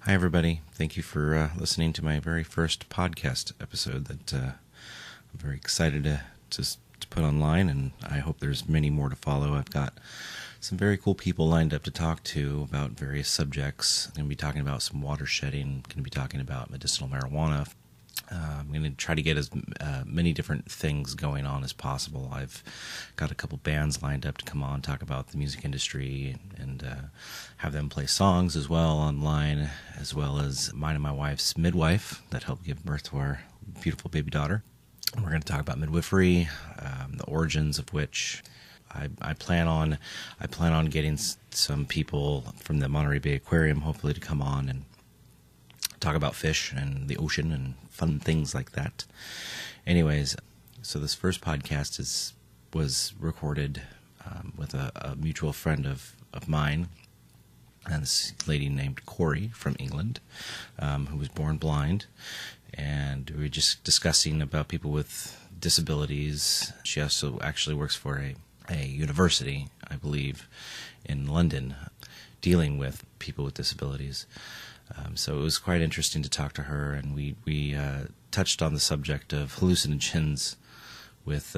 Hi, everybody. Thank you for listening to my very first podcast episode that I'm very excited to put online, and I hope there's many more to follow. I've got some very cool people lined up to talk to about various subjects. I'm going to be talking about some watershedding. I'm going to be talking about medicinal marijuana. I'm going to try to get as many different things going on as possible. I've got a couple bands lined up to come on, talk about the music industry, and have them play songs as well online, as well as mine and my wife's midwife that helped give birth to our beautiful baby daughter. We're going to talk about midwifery, the origins of which. I plan on getting some people from the Monterey Bay Aquarium, hopefully, to come on and talk about fish and the ocean and fun things like that. Anyways, so this first podcast was recorded with a mutual friend of mine, and this lady named Corie from England, who was born blind, and we were just discussing about people with disabilities. She also actually works for a university, I believe, in London, dealing with people with disabilities. So it was quite interesting to talk to her, and we touched on the subject of hallucinogens with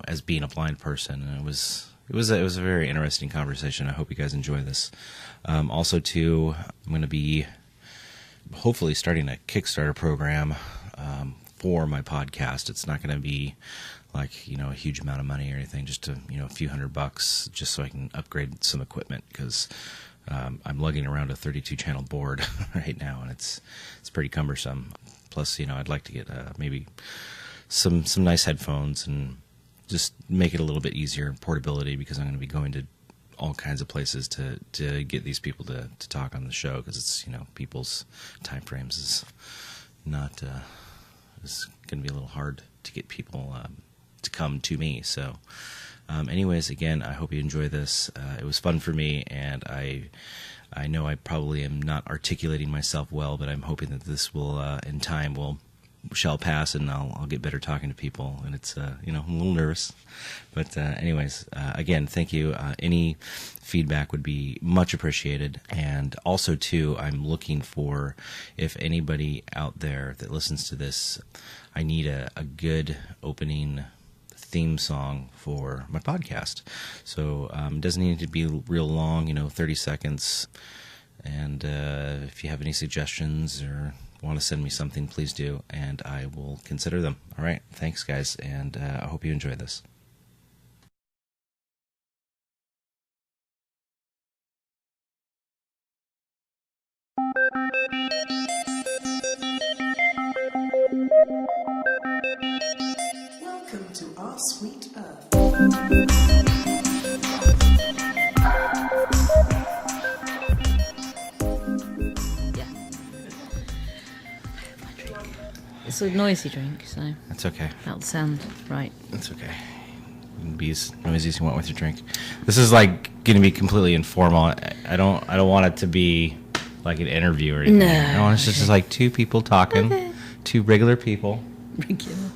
as being a blind person, and it was a very interesting conversation. I hope you guys enjoy this. Also, too, I'm going to be hopefully starting a Kickstarter program for my podcast. It's not going to be like a huge amount of money or anything, just a few $100 just so I can upgrade some equipment, because I'm lugging around a 32 channel board right now, and it's pretty cumbersome. Plus, I'd like to get maybe some nice headphones and just make it a little bit easier portability, because I'm going to be going to all kinds of places to get these people to talk on the show, because it's people's time frames is not is going to be a little hard to get people to come to me. So anyways, again, I hope you enjoy this. It was fun for me, and I know I probably am not articulating myself well, but I'm hoping that this will in time shall pass, and I'll get better talking to people. And it's I'm a little nervous, but anyways, again, thank you. Any feedback would be much appreciated. And also too, I'm looking for, if anybody out there that listens to this, I need a good opening theme song for my podcast. So it doesn't need to be real long, 30 seconds. And if you have any suggestions or want to send me something, please do, and I will consider them. All right, thanks, guys, and I hope you enjoy this. Welcome to our sweet earth. It's a noisy drink, so That's okay. that'll sound right. That's okay. You can be as noisy as you want with your drink. This is like going to be completely informal. I don't want it to be like an interview or anything. No. I want it just like two people talking, Okay. two regular people, Regular.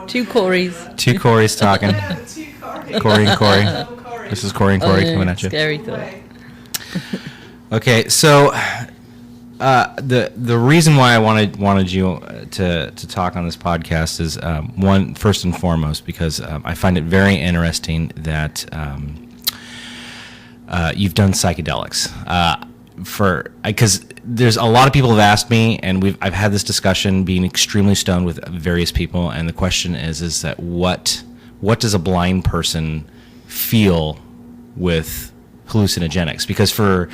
Two Cories. two Cories talking. Two Corie. Corie and Corie. Double Corie. This is Corie and Corie coming at you. Scary thought. Okay, so the reason why I wanted you to talk on this podcast is one, first and foremost, because I find it very interesting that you've done psychedelics. Because there's a lot of people have asked me, and I've had this discussion, being extremely stoned with various people, and the question is that what does a blind person feel with hallucinogenics? Because for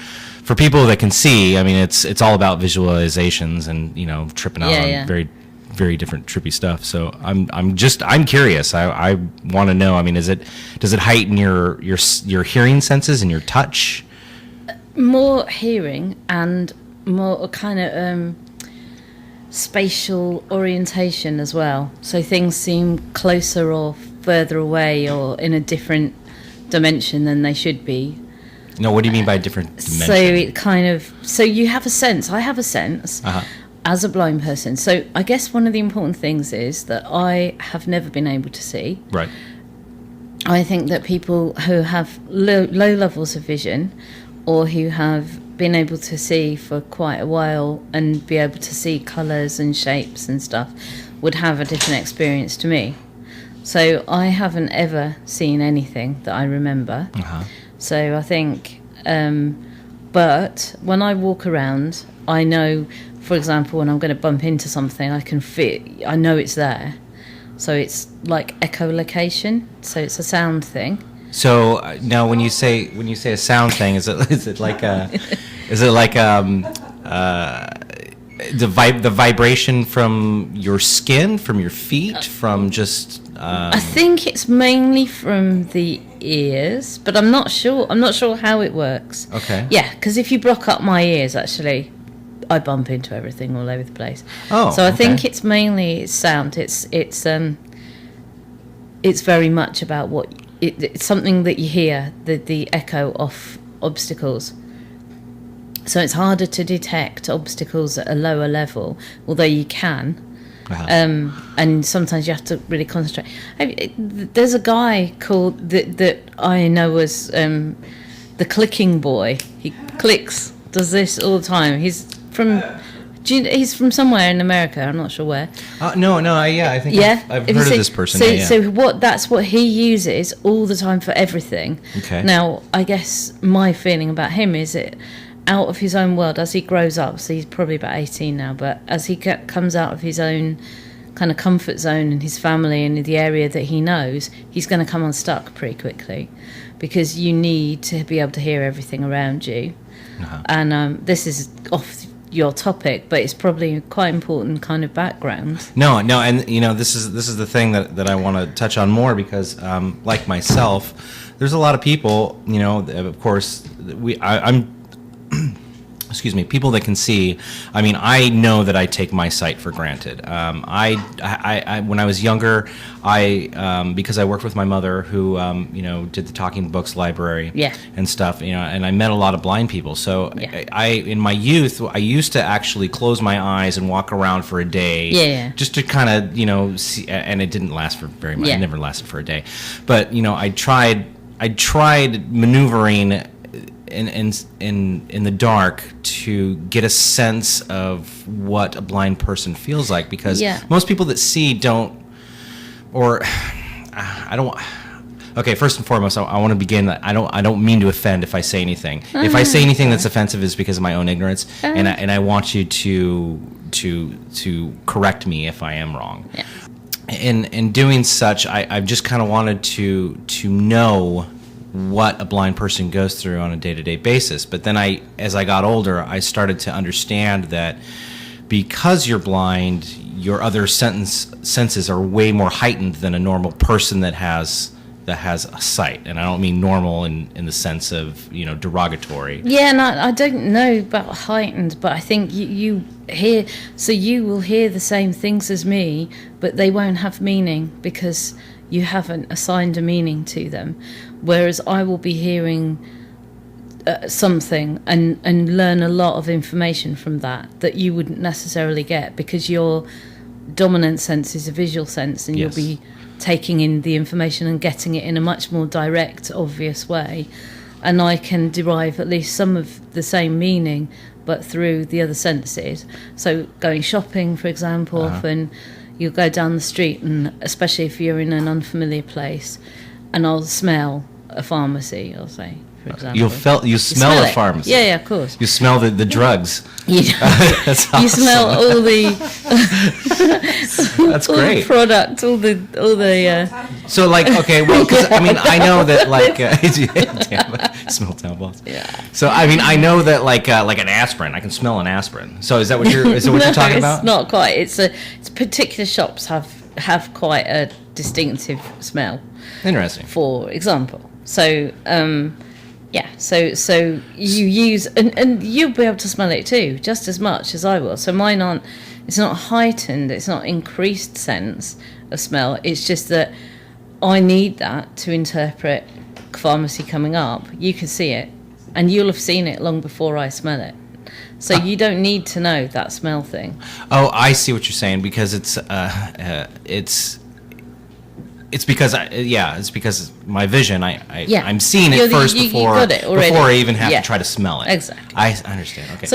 people that can see, I mean, it's all about visualizations and tripping out on very, very different trippy stuff. So I'm curious. I want to know. I mean, does it heighten your hearing senses and your touch? More hearing and more kind of spatial orientation as well. So things seem closer or further away or in a different dimension than they should be. No, what do you mean by different dimension? So it kind of, so you have a sense. I have a sense as a blind person. So I guess one of the important things is that I have never been able to see. Right. I think that people who have low levels of vision, or who have been able to see for quite a while and be able to see colours and shapes and stuff would have a different experience to me. So I haven't ever seen anything that I remember. So I think, but when I walk around, I know, for example, when I'm going to bump into something, I know it's there. So it's like echolocation. So it's a sound thing. So now, when you say a sound thing, is it like the vibration from your skin, from your feet, from just? I think it's mainly from the ears, but I'm not sure. I'm not sure how it works. Okay. Yeah, because if you block up my ears, actually, I bump into everything all over the place. Oh. So I think it's mainly sound. It's very much about what it's something that you hear, the echo of obstacles. So it's harder to detect obstacles at a lower level, although you can. And sometimes you have to really concentrate. There's a guy called that I know as the clicking boy. He clicks, does this all the time. He's from somewhere in America. I'm not sure where. No. I think I've heard of this person. So that's what he uses all the time for everything. Okay. Now, I guess my feeling about him is it out of his own world as he grows up. So he's probably about 18 now, but as he comes out of his own kind of comfort zone and his family and the area that he knows, he's going to come unstuck pretty quickly, because you need to be able to hear everything around you. And this is off your topic, but it's probably quite important kind of background. No, and this is the thing that I want to touch on more, because like myself, there's a lot of people, of course, I'm excuse me, people that can see. I mean, I know that I take my sight for granted. I when I was younger, because I worked with my mother, who did the Talking Books library, and stuff, and I met a lot of blind people. So I in my youth, I used to actually close my eyes and walk around for a day, just to kind of see, and it didn't last for very much. It never lasted for a day, but I tried maneuvering in the dark to get a sense of what a blind person feels like, because most people that see don't, or I don't. Okay, first and foremost, I want to begin that I don't mean to offend if I say anything. If I say anything that's offensive, it's because of my own ignorance, and I want you to correct me if I am wrong. In doing such, I've just kind of wanted to know what a blind person goes through on a day-to-day basis. But then as I got older, I started to understand that because you're blind, your other senses are way more heightened than a normal person that has a sight. And I don't mean normal in the sense of, derogatory. Yeah, and I don't know about heightened, but I think you hear, so you will hear the same things as me, but they won't have meaning because you haven't assigned a meaning to them. Whereas I will be hearing something and learn a lot of information from that you wouldn't necessarily get, because your dominant sense is a visual sense, and you'll be taking in the information and getting it in a much more direct, obvious way. And I can derive at least some of the same meaning, but through the other senses. So going shopping, for example, often you'll go down the street, and especially if you're in an unfamiliar place, and I'll smell a pharmacy, I'll say, for example. You smell a pharmacy. Yeah, of course. You smell the drugs. That's awesome. You smell all the that's all great. The product, all the So okay, well, because I mean, I know that smell town balls. Yeah. So I mean, I know that like an aspirin, I can smell an aspirin. So is that what you're talking about? It's not quite. It's particular shops have quite a distinctive smell. Interesting. For example. So so you use, and you'll be able to smell it too, just as much as I will. So mine aren't, it's not heightened, it's not increased sense of smell, it's just that I need that to interpret pharmacy coming up. You can see it, and you'll have seen it long before I smell it. So you don't need to know that smell thing. Oh, I see what you're saying, because it's It's because it's because my vision. I'm seeing it You're the- first you before got it already. before I even have Yeah. to try to smell it. Exactly. I understand. Okay.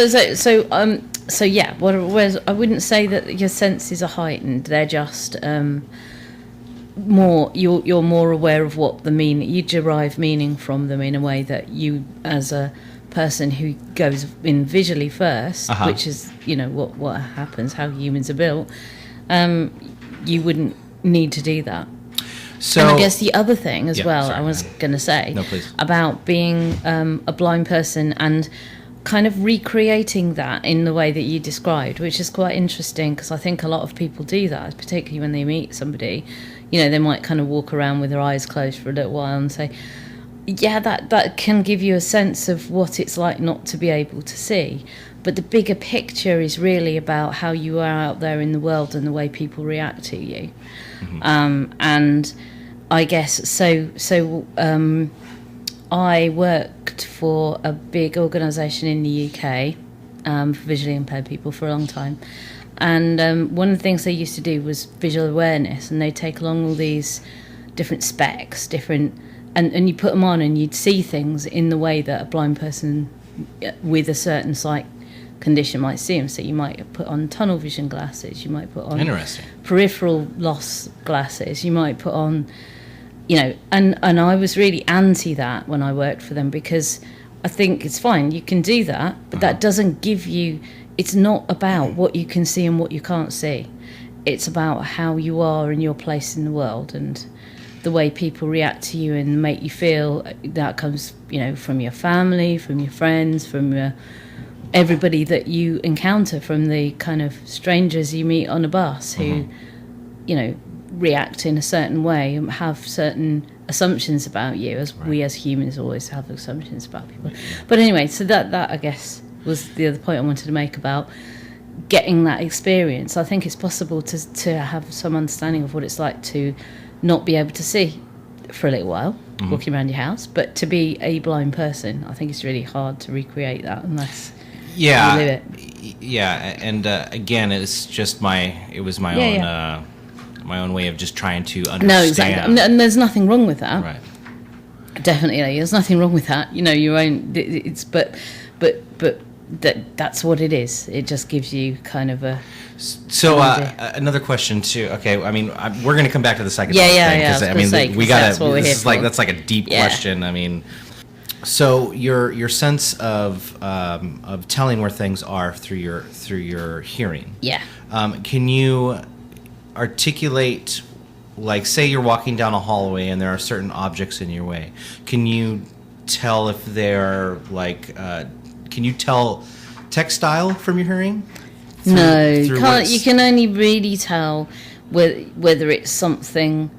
So yeah. Whereas I wouldn't say that your senses are heightened. They're just more. You're more aware of what the meaning. You derive meaning from them in a way that you, as a person who goes in visually first, which is what happens, how humans are built. You wouldn't need to do that. So and I guess the other thing as well, sorry, I was going to say No, please. about being a blind person and kind of recreating that in the way that you described, which is quite interesting because I think a lot of people do that, particularly when they meet somebody. They might kind of walk around with their eyes closed for a little while and say, yeah, that can give you a sense of what it's like not to be able to see. But the bigger picture is really about how you are out there in the world and the way people react to you. Mm-hmm. And I guess so. I worked for a big organisation in the UK for visually impaired people for a long time. And one of the things they used to do was visual awareness, and they'd take along all these different specs, and you put them on and you'd see things in the way that a blind person with a certain sight condition might see them. So you might put on tunnel vision glasses, you might put on peripheral loss glasses, you might put on, and I was really anti that when I worked for them, because I think it's fine, you can do that, but that doesn't give you, it's not about what you can see and what you can't see. It's about how you are in your place in the world and the way people react to you and make you feel. That comes, from your family, from your friends, from everybody that you encounter, from the kind of strangers you meet on a bus who, react in a certain way and have certain assumptions about you, as we as humans always have assumptions about people. But anyway, so that I guess was the other point I wanted to make about getting that experience. I think it's possible to have some understanding of what it's like to not be able to see for a little while, walking around your house, but to be a blind person, I think it's really hard to recreate that unless you live it. Yeah, and again, it's just my own way of just trying to understand. No, exactly, and there's nothing wrong with that. Right. Definitely, there's nothing wrong with that. Your own. It's but that's what it is. It just gives you kind of a. So another question too. Okay, I mean, we're going to come back to the psychedelic thing because we got to. This is that's like a deep question. I mean, so your sense of telling where things are through your hearing. Yeah. Can you articulate, like, say you're walking down a hallway and there are certain objects in your way? Can you tell if they're like? Can you tell textile from your hearing? You can only really tell whether it's something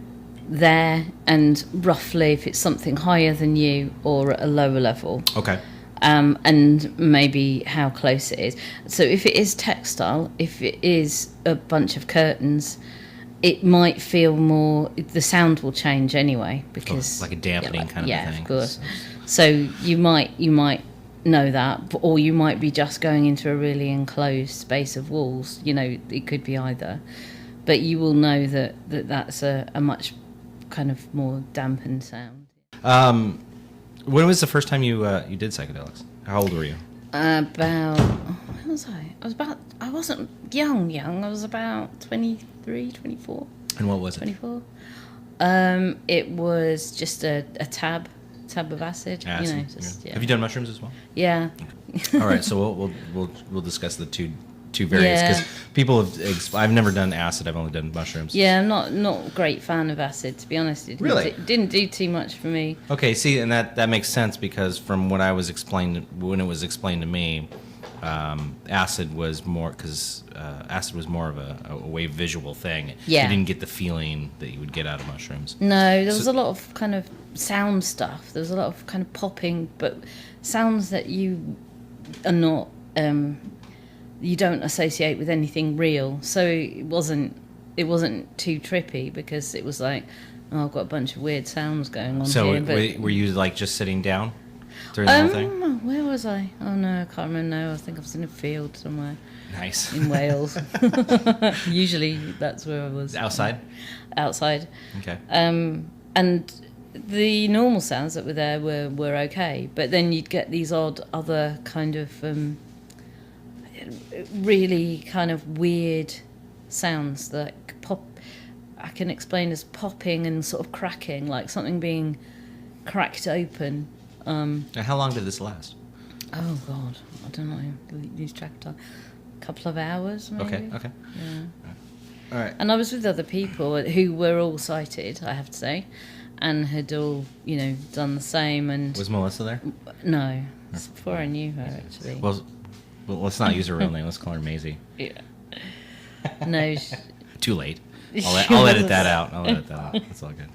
there and roughly if it's something higher than you or at a lower level. Okay. And maybe how close it is. So if it is textile, if it is a bunch of curtains, it might feel more, the sound will change anyway because like a dampening kind of thing. Yeah, of course. So you might know that, or you might be just going into a really enclosed space of walls. It could be either, but you will know that's a much kind of more dampened sound. When was the first time you did psychedelics? How old were you? When was I? I wasn't young. I was about 23, 24. And what was it? 24. It was just a tab of acid. Acid. Have you done mushrooms as well? Yeah. All right, so we'll discuss the two variants because people have. I've never done acid. I've only done mushrooms. Yeah, I'm not a great fan of acid, to be honest. It didn't do too much for me. Okay, see, and that makes sense because from what I was explained when it was explained to me, acid was more of a way visual thing. Yeah. You didn't get the feeling that you would get out of mushrooms. No, there was a lot of kind of sound stuff. There was a lot of kind of popping, but sounds that you are not, you don't associate with anything real. So it wasn't too trippy because it was like, I've got a bunch of weird sounds going on here. So were you like just sitting down? during the whole thing? Where was I? Oh no, I can't remember now. I think I was in a field somewhere Nice. in Wales. Usually that's where I was. Outside? Outside. Okay. And the normal sounds that were there were okay, but then you'd get these odd other kind of really kind of weird sounds like pop. I can explain as popping and sort of cracking, like something being cracked open. And how long did this last? Oh God, I don't know. Lose track of time. A couple of hours, maybe. Okay. Yeah. All right. And I was with other people who were all sighted, I have to say, and had all, done the same. And Was Melissa there? no, it's before I knew her actually. Well, let's not use her real name. Let's call her Maisie. Yeah. No, Too late. I'll edit that out. That's all good.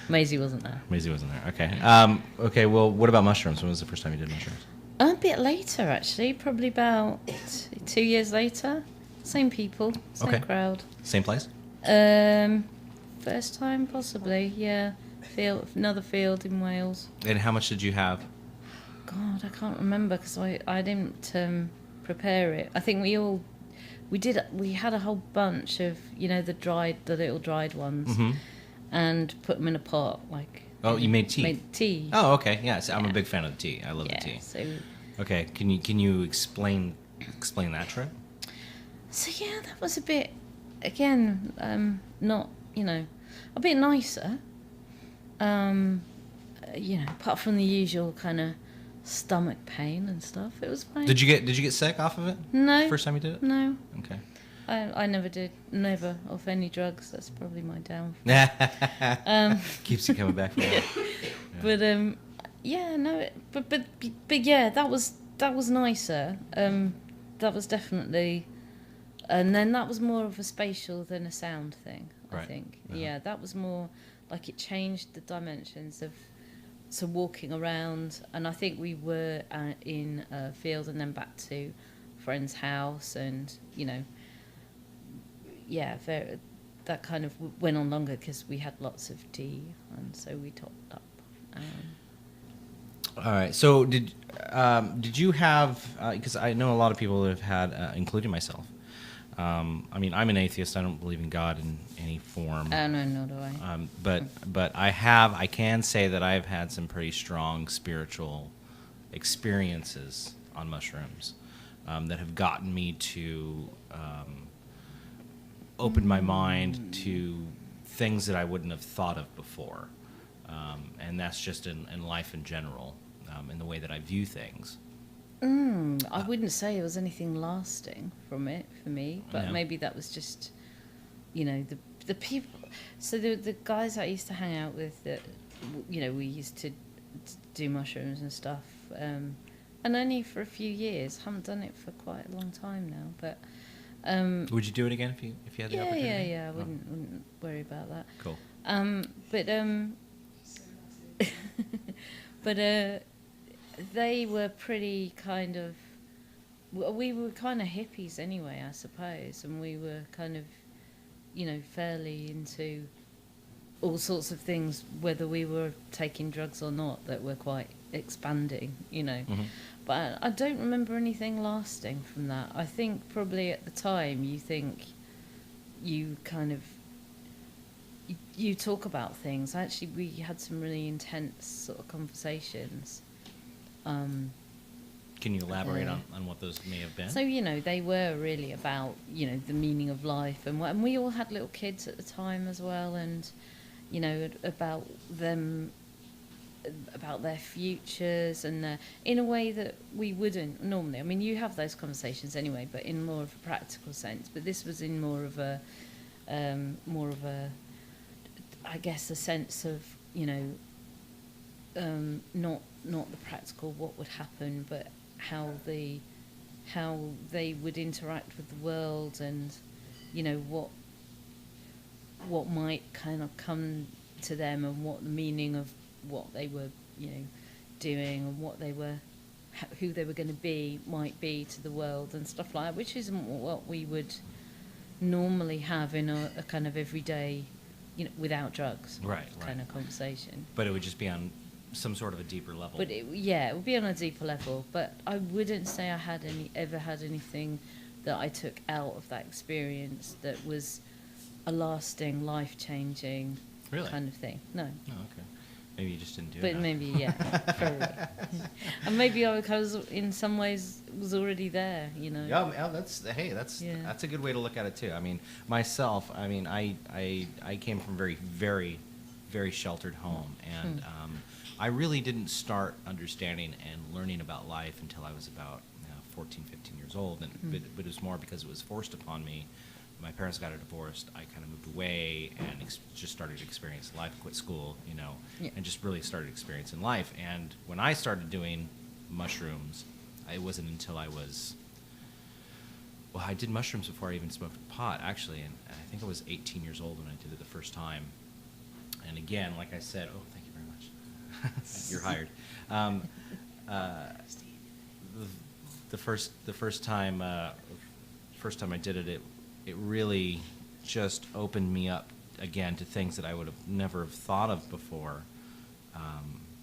Maisie wasn't there. Maisie wasn't there. Okay. Okay. Well, what about mushrooms? When was the first time you did mushrooms? A bit later, actually, probably about 2 years later. Same people, same crowd. Same place? First time, possibly, yeah. Another field in Wales. And how much did you have? God, I can't remember because I didn't prepare it. I think we had a whole bunch of the little dried ones, and put them in a pot like. Oh, you made tea. Made tea. Oh, okay. Yeah, I'm a big fan of the tea. I love the tea. So. Okay, can you explain that trip? So yeah, that was a bit, again, not a bit nicer. Apart from the usual kind of stomach pain and stuff, it was fine. Did you get sick off of it? No. First time you did it? No. Okay. I never did. Never off any drugs. That's probably my downfall. Keeps you coming back for it. But yeah, no. But yeah, that was nicer. That was definitely, and then that was more of a spatial than a sound thing. I think. Yeah, that was more like it changed the dimensions of. So walking around, and I think we were in a field and then back to a friend's house, and that kind of went on longer because we had lots of tea, and so we topped up. All right. So did you have? Because I know a lot of people that have had, including myself. I mean, I'm an atheist. I don't believe in God in any form. No, nor do I. But I can say that I've had some pretty strong spiritual experiences on mushrooms that have gotten me to open my mind to things that I wouldn't have thought of before. And that's just in life in general, in the way that I view things. I wouldn't say it was anything lasting from it for me, but maybe that was just, the people. So the guys I used to hang out with, that we used to do mushrooms and stuff, and only for a few years. Haven't done it for quite a long time now, but. Would you do it again if you had the opportunity? Yeah. I wouldn't worry about that. Cool. But they were pretty kind of. We were kind of hippies anyway, I suppose, and we were kind of, fairly into all sorts of things, whether we were taking drugs or not, that were quite expanding, Mm-hmm. But I don't remember anything lasting from that. I think probably at the time you think you kind of you talk about things. Actually, we had some really intense sort of conversations. Can you elaborate on what those may have been? So, they were really about, the meaning of life. And we all had little kids at the time as well. And, about them, about their futures and in a way that we wouldn't normally. I mean, you have those conversations anyway, but in more of a practical sense. But this was in more of a, I guess, a sense of, not the practical what would happen, but how they would interact with the world, and what might kind of come to them, and what the meaning of what they were doing, and what they were, who they were going to be, might be to the world and stuff like that, which isn't what we would normally have in a kind of everyday, without drugs, right, kind of conversation. But it would just be on some sort of a deeper level. But it would be on a deeper level. But I wouldn't say I ever had anything that I took out of that experience that was a lasting, life-changing Really? kind of thing. No. Oh, okay. Maybe you just didn't do it. But enough. maybe, probably. And maybe I was, in some ways, was already there, you know. Yeah, that's a good way to look at it too. I mean, myself, I came from very, very, very sheltered home, and I really didn't start understanding and learning about life until I was about 14, 15 years old, and but it was more because it was forced upon me. My parents got divorced. I kind of moved away and just started to experience life. Quit school, and just really started experiencing life. And when I started doing mushrooms, it wasn't until I did mushrooms before I even smoked pot, actually. And I think I was 18 years old when I did it the first time. And again, like I said, thank you very much. You're hired. The first time I did it, it really just opened me up again to things that I would have never thought of before.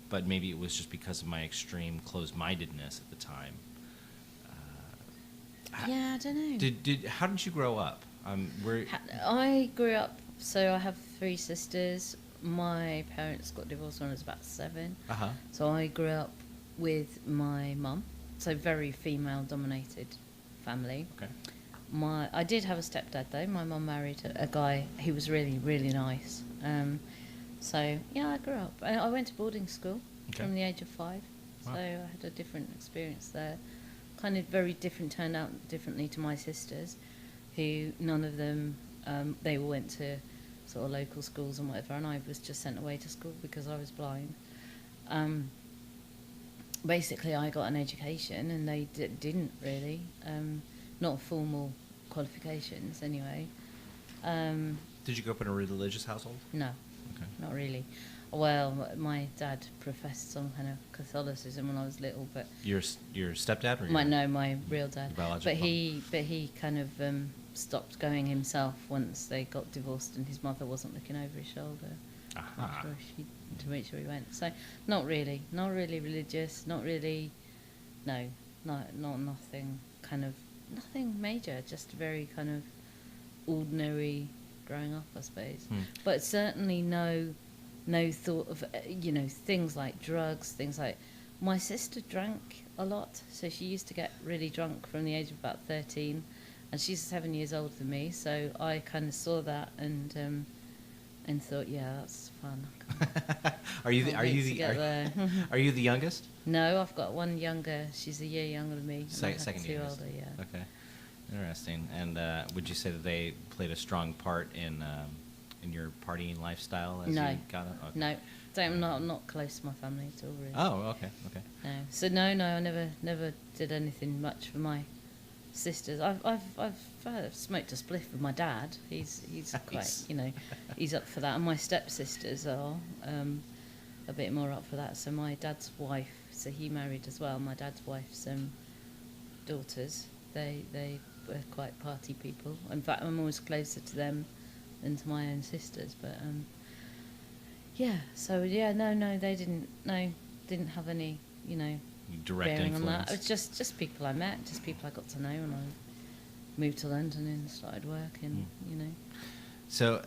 But maybe it was just because of my extreme closed-mindedness at the time. I don't know. How did you grow up? I grew up, so I have 3 sisters. My parents got divorced when I was about 7. Uh-huh. So I grew up with my mum, so very female-dominated family. Okay. I did have a stepdad though. My mum married a guy who was really, really nice. So yeah, I grew up. I went to boarding school from the age of 5. Wow. So I had a different experience there. Kind of very different, turned out differently to my sisters, who none of them, they all went to sort of local schools and whatever, and I was just sent away to school because I was blind. Basically, I got an education and they didn't really. Not formal qualifications, anyway. Did you grow up in a religious household? No, Okay. not really. Well, my dad professed some kind of Catholicism when I was little, but Your stepdad, or my real dad. biological But he kind of stopped going himself once they got divorced, and his mother wasn't looking over his shoulder after to make sure he went. So not really religious, not really. No, not nothing kind of. Nothing major, just very kind of ordinary growing up, I suppose. But certainly no thought of, things like drugs, things like... My sister drank a lot, so she used to get really drunk from the age of about 13, and she's 7 years older than me, so I kind of saw that and thought, yeah, that's fun. Are you the youngest? No, I've got one younger. She's a year younger than me. Second two youngest. older, yeah. Okay, interesting. And would you say that they played a strong part in your partying lifestyle as you got it? Okay. No, I'm not close to my family at all, really. Oh, okay. No, so no, I never did anything much for my sisters. I've smoked a spliff with my dad. He's quite, he's up for that. And my stepsisters are a bit more up for that. So my dad's wife, so he married as well. My dad's wife's daughters, they were quite party people. In fact, I'm always closer to them than to my own sisters. But no, they didn't have any, Direct bearing on influence. that. It was just people I met, just people I got to know when I moved to London and started working, So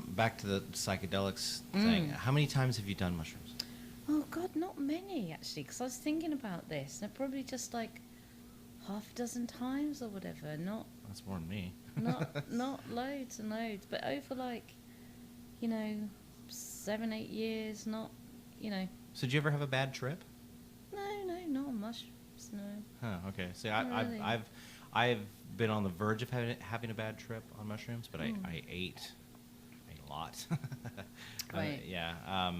back to the psychedelics thing. How many times have you done mushrooms? Oh God, not many actually, because I was thinking about this. And probably just like half a dozen times or whatever. Not That's more than me. not loads and loads, but over 7-8 years. Not So did you ever have a bad trip? No, not on mushrooms. No. Huh. Okay. So Not really. I've been on the verge of having a bad trip on mushrooms, but I ate a lot. Right. Yeah.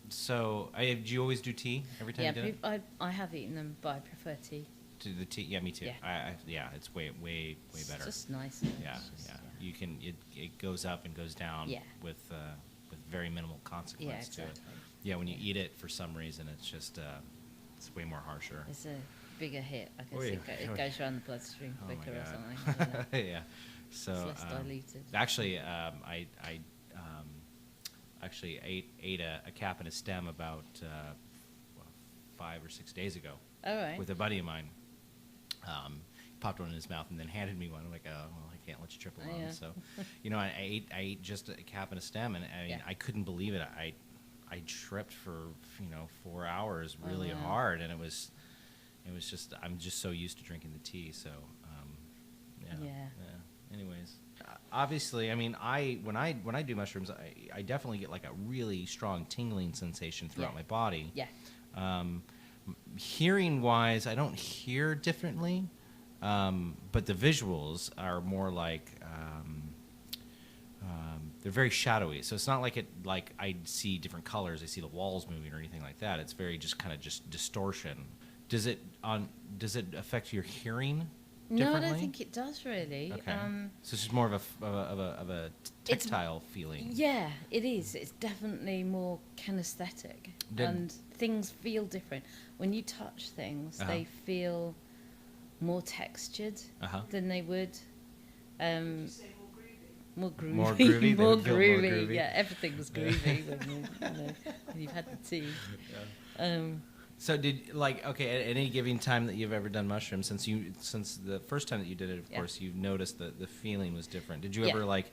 So do you always do tea every time you do it? I have eaten them, but I prefer tea. To the tea? Yeah, me too. Yeah. It's way better. It's just nice. Yeah. You can it goes up and goes down with very minimal consequence to it. Yeah, when you eat it for some reason, it's just it's way more harsher. It's a bigger hit. I guess Oh, yeah. it goes around the bloodstream Oh my quicker or God. something. I don't know. Yeah. So It's less diluted. actually, I ate a cap and a stem about 5 or 6 days ago All right. with a buddy of mine. Popped one in his mouth and then handed me one. I'm like, oh, well, I can't let you trip alone. Yeah. So, I ate just a cap and a stem, and I mean, Yeah. I couldn't believe it. I tripped for 4 hours really wow. hard, and it was just, I'm just so used to drinking the tea. So, Yeah. Anyways, obviously, I mean, when I do mushrooms, I definitely get like a really strong tingling sensation throughout Yeah. my body. Yeah. Hearing wise, I don't hear differently, but the visuals are more like they're very shadowy. So it's not like I see different colors. I see the walls moving or anything like that. It's very just kind of just distortion. Does it affect your hearing No, differently? I don't think it does really. Okay. So it's just more of a It's- tactile feeling. Yeah, it is. It's definitely more kinesthetic, and things feel different when you touch things. Uh-huh. They feel more textured Uh-huh. than they would. You say more groovy. More groovy. More groovy, they more would feel more groovy. groovy. Yeah, everything was groovy when you've had the tea. So at any given time that you've ever done mushrooms, since the first time that you did it, of Yeah. course, you've noticed that the feeling was different. Did you Yeah. ever like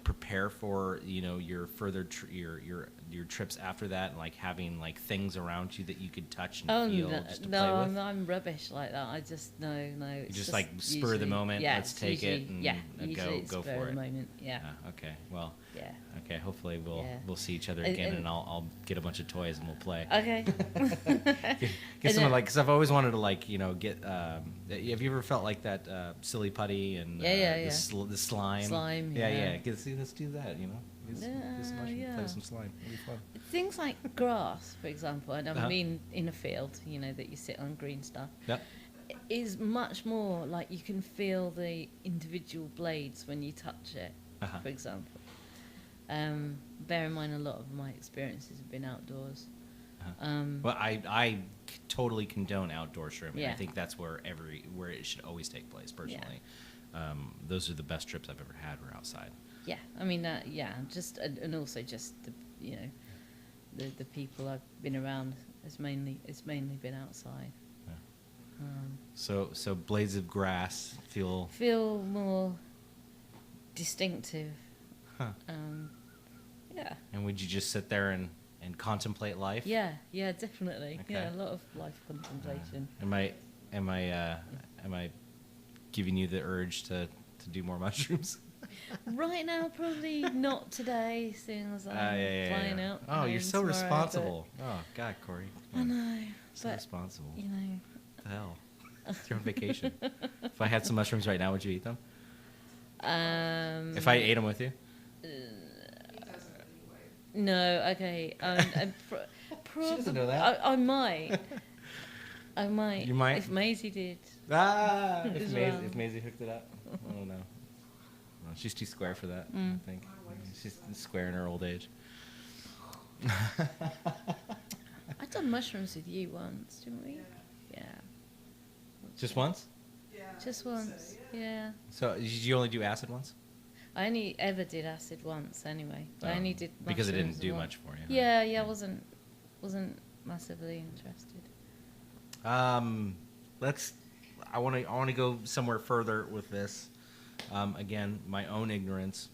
prepare for your further your trips after that, and like having like things around you that you could touch and feel just to play with? I'm rubbish like that. I just no. You It's just like spur of the usually- moment. Yeah, Let's it's take it usually- and usually it's go spur for of it. the moment. Yeah. Okay. Well. Yeah. Okay. Hopefully Yeah. we'll see each other again, And- and I'll get a bunch of toys and we'll play. Okay. Get some because I've always wanted to get. Have you ever felt like that silly putty and Yeah. the slime? Slime, Yeah. yeah. Let's do that. Get some mushroom, Yeah. play with some slime. It'll be fun. Things like grass, for example, and I Uh-huh. mean in a field, that you sit on green stuff, Yep. is much more like you can feel the individual blades when you touch it, Uh-huh. for example. Bear in mind, a lot of my experiences have been outdoors. Well, I totally condone outdoor shrooming. I Yeah. think that's where it should always take place. Personally, those are the best trips I've ever had. Were outside. Yeah, I mean, just and also just the people I've been around. It's mainly been outside. Yeah. So blades of grass Feel more distinctive. Huh. Yeah. And would you just sit there and contemplate life? Yeah, definitely. Okay. Yeah, a lot of life contemplation. Am I giving you the urge to do more mushrooms? Right now, probably not today, seeing as I'm flying out. Oh, you're home so tomorrow, responsible. Oh God, Corie. but- I know, So but responsible. What the hell? You're on vacation. If I had some mushrooms right now, would you eat them? If I ate them with you? He doesn't anyway. No, okay. Probably, She doesn't know that. I might. I might. You might? If Maisie did. Ah! As well. If Maisie hooked it up. I don't know. Well, she's too square for that, I think. She's square in her old age. I've done mushrooms with you once, didn't we? Yeah. Just once? Yeah. Just so, once. Yeah. So did you only do acid once? I only ever did acid once, anyway. I only did because it didn't mushrooms do once. much for you. Yeah, I wasn't massively interested. I want to go somewhere further with this. Again, my own ignorance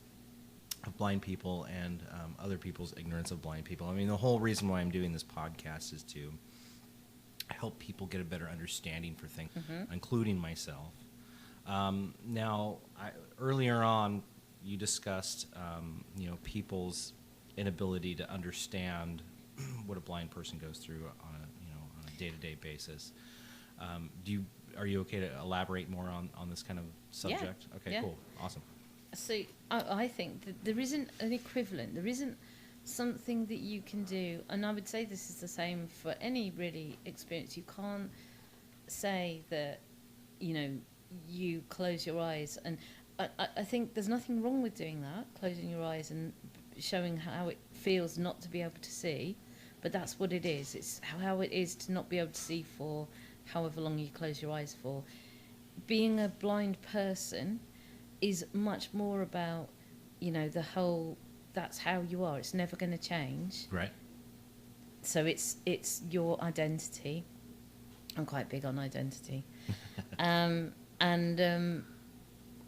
of blind people and other people's ignorance of blind people. I mean, the whole reason why I'm doing this podcast is to help people get a better understanding for things, including myself. Now, earlier on, you discussed, people's inability to understand what a blind person goes through on a day-to-day basis. Are you okay to elaborate more on this kind of subject? Yeah. Okay, Yeah. cool, awesome. So I think that there isn't an equivalent. There isn't something that you can do, and I would say this is the same for any really experience. You can't say that, you close your eyes, and I think there's nothing wrong with doing that, closing your eyes and showing how it feels not to be able to see, but that's what it is. It's how it is to not be able to see for however long you close your eyes for. Being a blind person is much more about, the whole, that's how you are. It's never going to change. Right. So it's your identity. I'm quite big on identity. And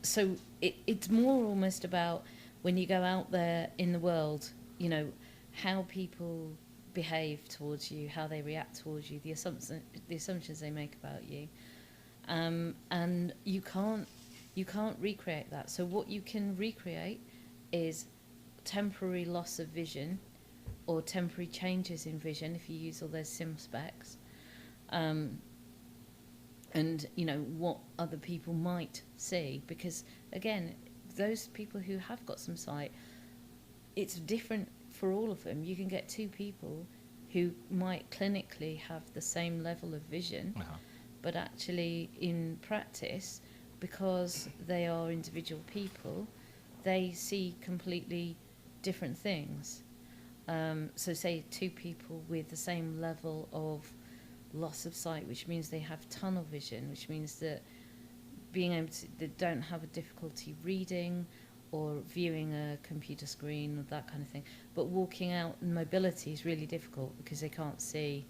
so it's more almost about when you go out there in the world, you know, how people behave towards you, how they react towards you, the assumptions they make about you, and you can't recreate that. So what you can recreate is temporary loss of vision or temporary changes in vision if you use all those sim specs. And you know what other people might see, because again, those people who have got some sight, it's different for all of them. You can get two people who might clinically have the same level of vision, but actually in practice, because they are individual people, they see completely different things. So say two people with the same level of loss of sight, which means they have tunnel vision, which means that being able to, they don't have a difficulty reading or viewing a computer screen or that kind of thing, but walking out and mobility is really difficult because they can't see,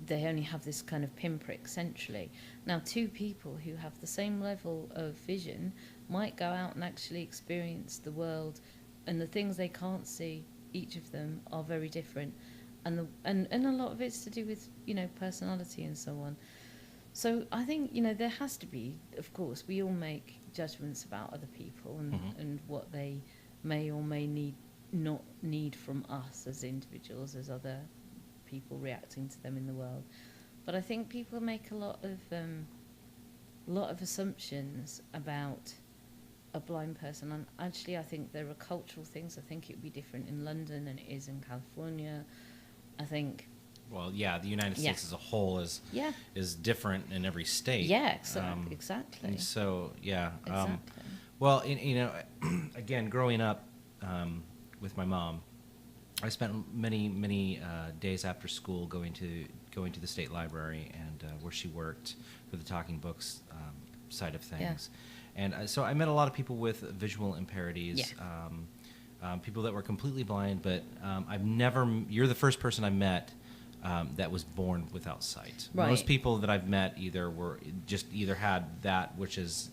they only have this kind of pinprick centrally. Now two people who have the same level of vision might go out and actually experience the world, and the things they can't see, each of them, are very different. And a lot of it's to do with, you know, personality and so on. So I think, you know, there has to be, of course, we all make judgments about other people and what they may or may not need from us as individuals, as other people reacting to them in the world. But I think people make a lot of assumptions about a blind person. And actually, I think there are cultural things. I think it would be different in London than it is in California. I think. Well, yeah, the United States as a whole is different in every state. Yeah, exactly. And so, yeah. Exactly. Well, you know, again, growing up with my mom, I spent many days after school going to the state library and where she worked for the talking books side of things. Yeah. And so I met a lot of people with visual impairments. Yeah. People that were completely blind, but you're the first person I met that was born without sight. Right. Most people that I've met either had that, which is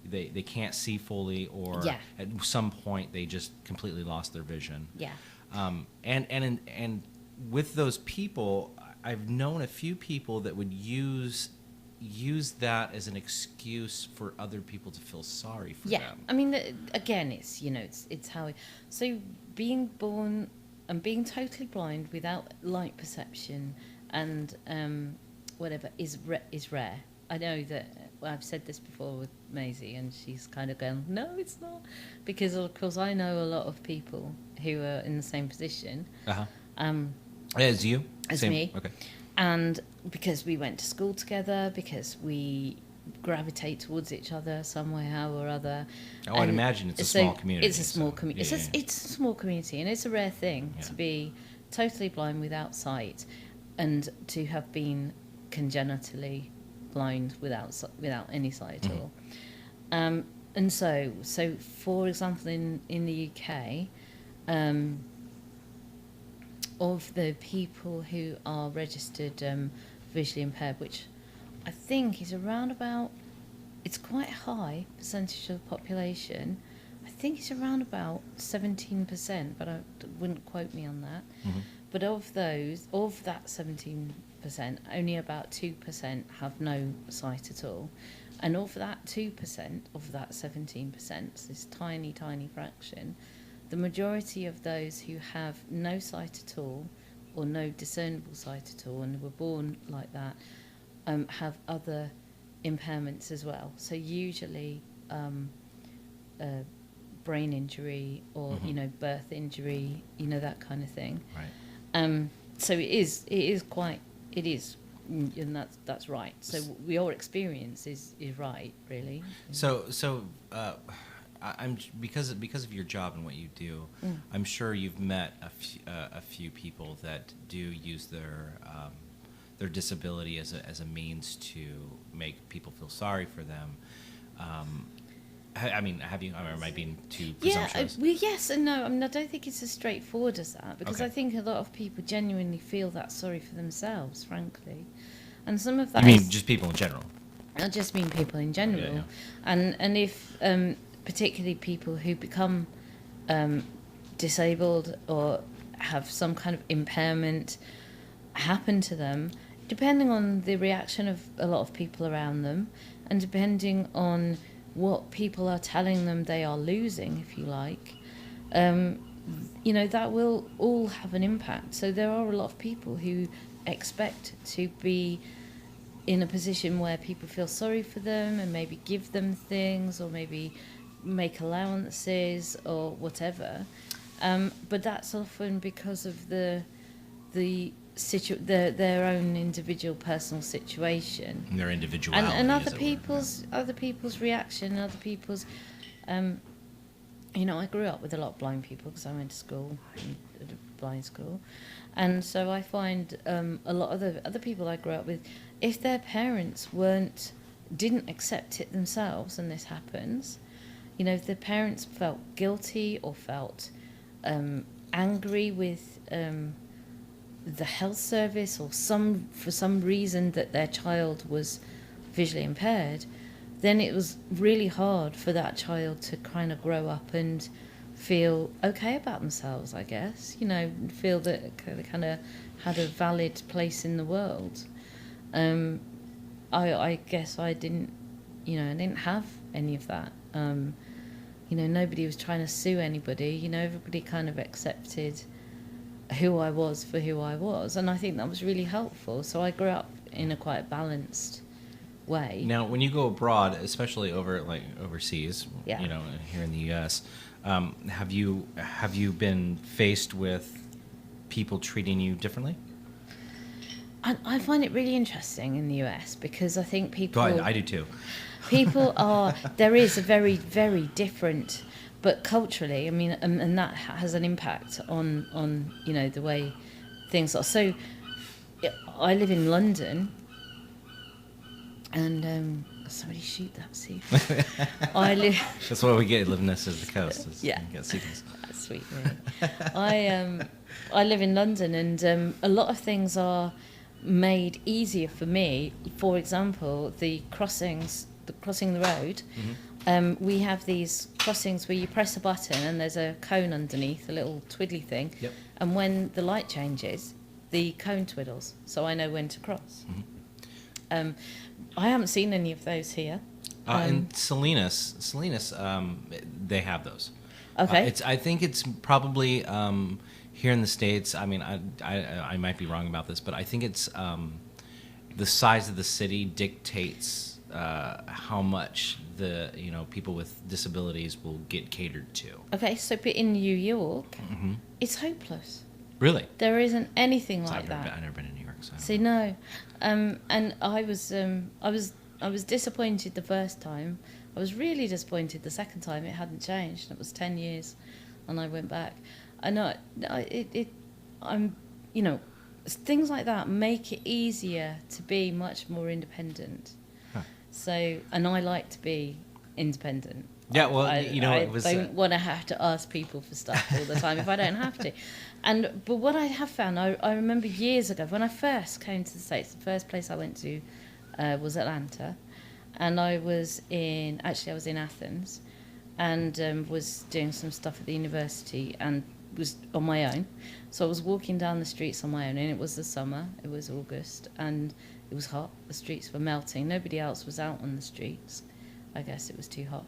they can't see fully, or at some point they just completely lost their vision. Yeah. And with those people, I've known a few people that would use that as an excuse for other people to feel sorry for them. I mean, again, it's, you know, it's how so being born and being totally blind without light perception and whatever is rare. I know that I've said this before with Maisie, and she's kind of going, no, it's not, because of course I know a lot of people who are in the same position. As you? As same. Me. Okay. And because we went to school together, because we gravitate towards each other some way, how or other. Oh, I'd imagine it's a small community. It's a small community. It's a small community, and it's a rare thing to be totally blind without sight, and to have been congenitally blind without any sight at all. And so for example, in the UK, of the people who are registered visually impaired, which I think is around about, it's quite a high percentage of the population. I think it's around about 17%, but I wouldn't quote me on that. Mm-hmm. But of that 17%, only about 2% have no sight at all. And of that 2%, of that 17%, this tiny, tiny fraction, the majority of those who have no sight at all, or no discernible sight at all, and were born like that, have other impairments as well. So usually brain injury, or birth injury, that kind of thing. Right. So it is, and that's right. So your experience is right, really. So I'm because of your job and what you do, I'm sure you've met a few people that do use their disability as a means to make people feel sorry for them. I mean, have you? Or am I being too Yeah, presumptuous? yes and no. I mean, I don't think it's as straightforward as that, because Okay. I think a lot of people genuinely feel that sorry for themselves, frankly. And some of I that mean, is- just people in general. I just mean people in general. Yeah. And if particularly people who become disabled or have some kind of impairment happen to them, depending on the reaction of a lot of people around them, and depending on what people are telling them they are losing, if you like, that will all have an impact. So there are a lot of people who expect to be in a position where people feel sorry for them and maybe give them things or maybe make allowances or whatever. But that's often because of their own individual personal situation. And their individuality. And as it were. other people's reaction, other people's, I grew up with a lot of blind people because I went to school, at a blind school, and so I find a lot of the other people I grew up with, if their parents didn't accept it themselves, and this happens, if their parents felt guilty or felt angry with the health service or for some reason that their child was visually impaired, then it was really hard for that child to kind of grow up and feel okay about themselves, I guess, feel that they kind of had a valid place in the world. I guess I didn't have any of that. Nobody was trying to sue anybody, everybody kind of accepted who I was for who I was, and I think that was really helpful. So I grew up in a quite balanced way. Now, when you go abroad, especially overseas, Yeah. Here in the U.S., have you been faced with people treating you differently? I find it really interesting in the US because I think people... I do too. People are... There is a very, very different... But culturally, I mean, and that has an impact on the way things are. So I live in London, and somebody shoot that seagull. I live... That's why we get living next to the coast. Yeah. You get seagulls. That's sweet, really. I live in London, and a lot of things are made easier for me. For example, crossing the road. Mm-hmm. We have these crossings where you press a button and there's a cone underneath, a little twiddly thing. Yep. And when the light changes, the cone twiddles, so I know when to cross. Mm-hmm. I haven't seen any of those here. In Salinas, they have those. Okay. I think it's probably here in the States. I mean, I might be wrong about this, but I think it's the size of the city dictates how much the people with disabilities will get catered to. Okay, so but in New York, Mm-hmm. it's hopeless. Really? There isn't anything So like that. I've never been in New York, so. See, no, and I was disappointed the first time. I was really disappointed the second time. It hadn't changed. It was 10 years, and I went back. I'm things like that make it easier to be much more independent. Huh. So, and I like to be independent. Yeah, well, I it was. don't want to have to ask people for stuff all the time if I don't have to. But what I have found, I remember years ago when I first came to the States, the first place I went to was Atlanta, and I was in Athens, and was doing some stuff at the university and was on my own. So I was walking down the streets on my own, and it was the summer, it was August, and it was hot. The streets were melting. Nobody else was out on the streets. I guess it was too hot.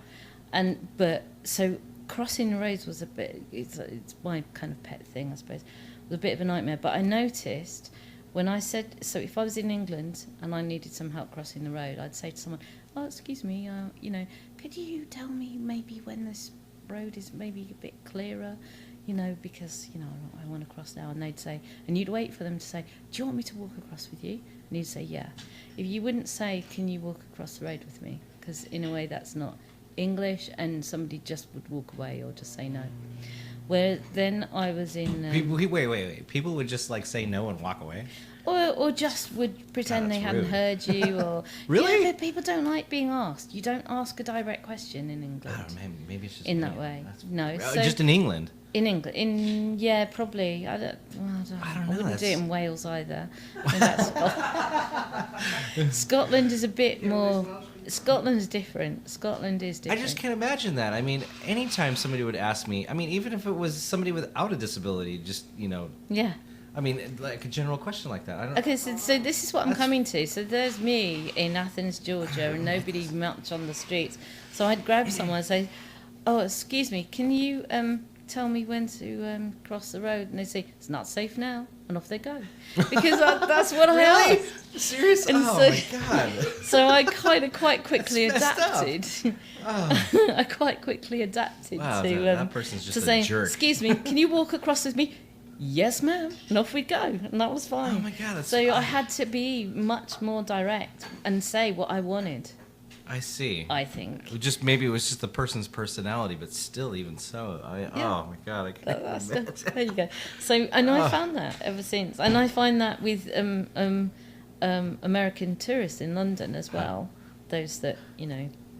So crossing the roads was it's my kind of pet thing, I suppose. It was a bit of a nightmare. But I noticed when I said, so if I was in England and I needed some help crossing the road, I'd say to someone, oh, excuse me, could you tell me maybe when this road is maybe a bit clearer? Because, I want to cross now. And they'd say, and you'd wait for them to say, do you want me to walk across with you? And you'd say, yeah. If you wouldn't say, can you walk across the road with me? Because in a way that's not English, and somebody just would walk away or just say no. Where then I was in, People, wait. People would just like say no and walk away. or just would pretend God, they that's hadn't rude. heard you, or Really? Yeah, but people don't like being asked. You don't ask a direct question in I England don't know. Maybe it's just in me. that way. That's- No, Oh, so just in England. in England, yeah, probably. I don't know. I don't I know, wouldn't do it that's- in Wales either. I mean, Scotland is a bit more. Scotland's different. Scotland is I different. just can't imagine that. I mean, anytime somebody would ask me, I mean, even if it was somebody without a disability, just Yeah. I mean, like a general question like that. I don't. Okay, so this is what I'm coming to. So there's me in Athens, Georgia, and nobody much on the streets. So I'd grab someone and say, "Oh, excuse me, can you tell me when to cross the road?" And they say, "It's not safe now," and off they go. Because that's what I asked. Seriously? And Oh so- my god. So I kind of quite quickly That's messed up. adapted. Oh. I quite quickly adapted Wow, to that person's just to a saying, jerk. "Excuse me, can you walk across with me?" "Yes, ma'am," and off we'd go, and that was fine. Oh my God, that's- So I had to be much more direct and say what I wanted. I see. I think Just maybe it was just the person's personality, but still, even so, Yeah. oh my god, I can't. that's imagine. there you go. So and I Oh. found that ever since, and I find that with American tourists in London as well. Those that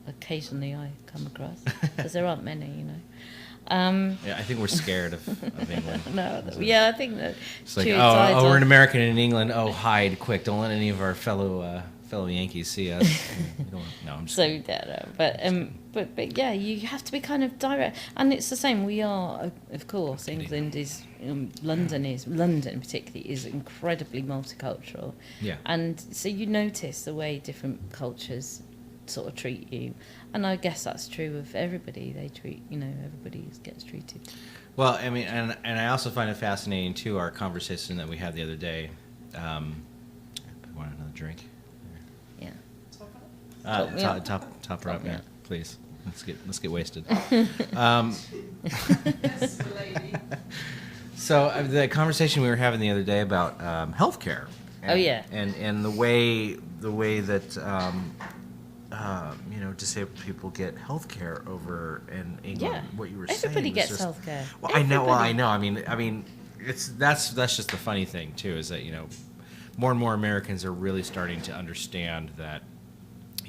occasionally I come across, because there aren't many. Yeah, I think we're scared of England. No, yeah, I think that. It's like, tourists either- we're an American in England. Oh, hide quick! Don't let any of our fellow Yankees see us. We don't- no, I'm just. So yeah, no, but yeah, you have to be kind of direct, and it's the same. We are, of course, England is, London particularly is incredibly multicultural. Yeah. And so you notice the way different cultures sort of treat you, and I guess that's true of everybody. They treat, everybody gets treated. Well, I mean, and I also find it fascinating too. Our conversation that we had the other day. Want another drink? Yeah. Top, me up. top her up, me yeah. up. Please, let's get wasted. Yes, lady. So the conversation we were having the other day about healthcare. Oh, yeah. And the way that disabled people get healthcare over in England. Yeah. What you were Everybody saying was gets just, healthcare. Well, I know. Well, I Everybody. know. I mean, that's just the funny thing too, is that more and more Americans are really starting to understand that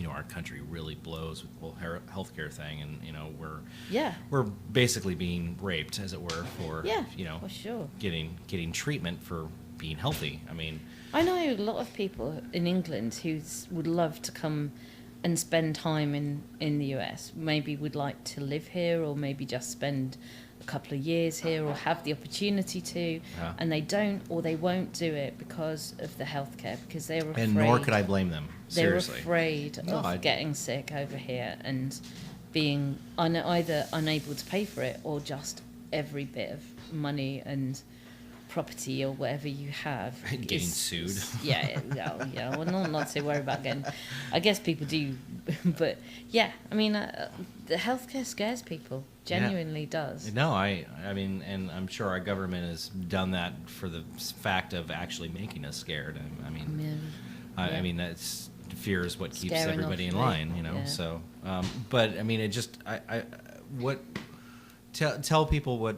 our country really blows with the whole healthcare thing, and Yeah. we're basically being raped, as it were, for Yeah. For sure. getting treatment for being healthy. I mean, I know a lot of people in England who would love to come and spend time in the US. Maybe would like to live here, or maybe just spend a couple of years here, or have the opportunity to, Yeah. and they don't, or they won't do it because of the healthcare, because they're afraid. and nor could I blame them. They're Seriously. afraid No, of getting sick over here and being either unable to pay for it, or just every bit of money and property or whatever you have Getting is- sued. Yeah. Well, not to worry about getting. I guess people do, but yeah. I mean, the healthcare scares people. Genuinely does. No, I mean, and I'm sure our government has done that for the fact of actually making us scared. I mean, Yeah. I Yeah. mean that's fear is what keeps Scaring everybody off in me, line, yeah. So, but I mean, it just tell people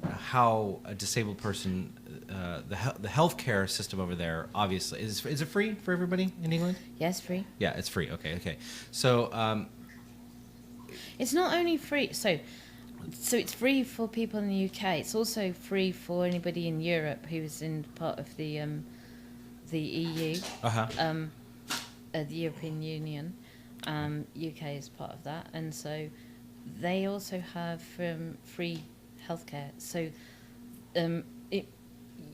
how a disabled person the healthcare system over there obviously is it free for everybody in England? Yes, free. Yeah, it's free. Okay. So It's not only free. So it's free for people in the UK. It's also free for anybody in Europe who is in part of the EU. The European Union. UK is part of that, and so they also have free healthcare. So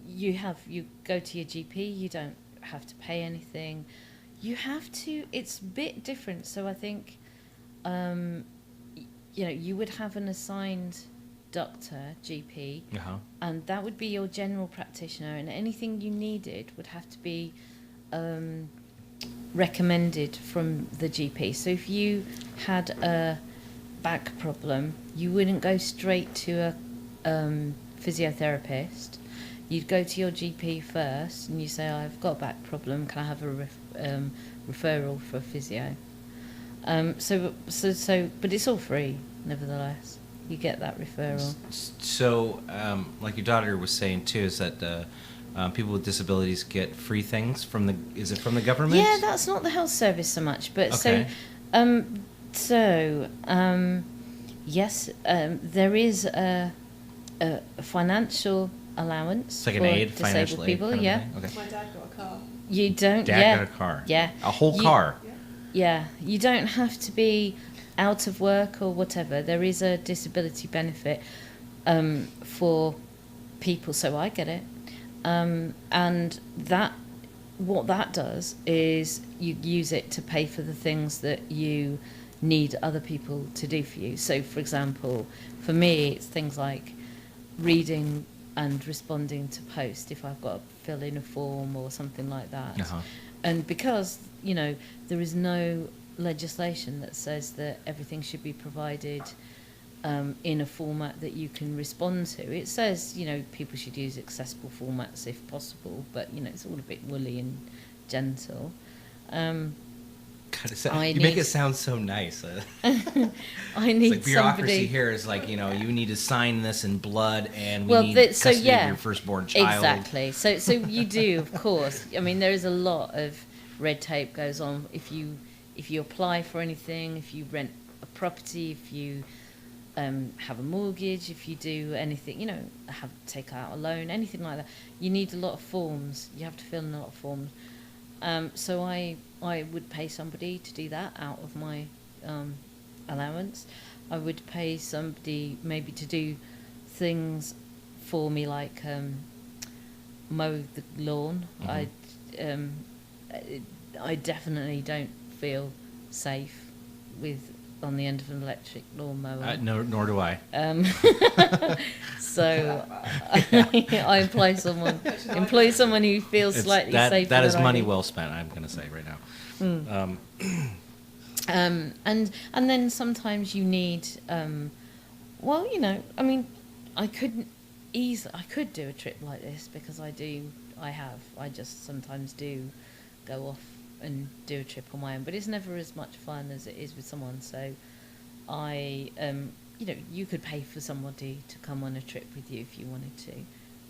you go to your GP, you don't have to pay anything. You have to. It's a bit different. So I think you would have an assigned doctor, GP, and that would be your general practitioner, and anything you needed would have to be recommended from the GP. So if you had a back problem, you wouldn't go straight to a physiotherapist. You'd go to your GP first, and you say, "I've got a back problem. Can I have a referral for physio?" But it's all free, nevertheless. you get that referral. So, like your daughter was saying too, is that people with disabilities get free things from the? Is it from the government? Yeah, that's not the health service so much, but Okay. yes, there is a financial allowance It's like an for aid, disabled financial aid people. kind of Yeah, thing? Okay. My dad got a car. you don't. Dad yeah, got a car. Yeah, A whole You- car. Yeah, you don't have to be out of work or whatever. There is a disability benefit for people, so I get it. And that, what that does is you use it to pay for the things that you need other people to do for you. So, for example, for me, it's things like reading and responding to post if I've got to fill in a form or something like that. Uh-huh. And because, there is no legislation that says that everything should be provided in a format that you can respond to. It says, people should use accessible formats if possible, but, it's all a bit woolly and gentle. God, I you make need- it sound so nice. I need It's like bureaucracy somebody... here is like, you need to sign this in blood, and we Well, need so, custody yeah. of your firstborn child. Exactly. So you do, of course. I mean, there is a lot of red tape goes on if you apply for anything, if you rent a property, if you have a mortgage, if you do anything, take out a loan, anything like that. You need a lot of forms. You have to fill in a lot of forms. So I would pay somebody to do that out of my allowance. I would pay somebody maybe to do things for me, like mow the lawn. Mhm. I definitely don't feel safe on the end of an electric lawnmower. Nor do I. So I employ someone who feels slightly safer. That is than I money do. well spent, I'm going to say right now. And then sometimes you need, I could do a trip like this because I just sometimes do go off and do a trip on my own, but it's never as much fun as it is with someone. So you could pay for somebody to come on a trip with you if you wanted to,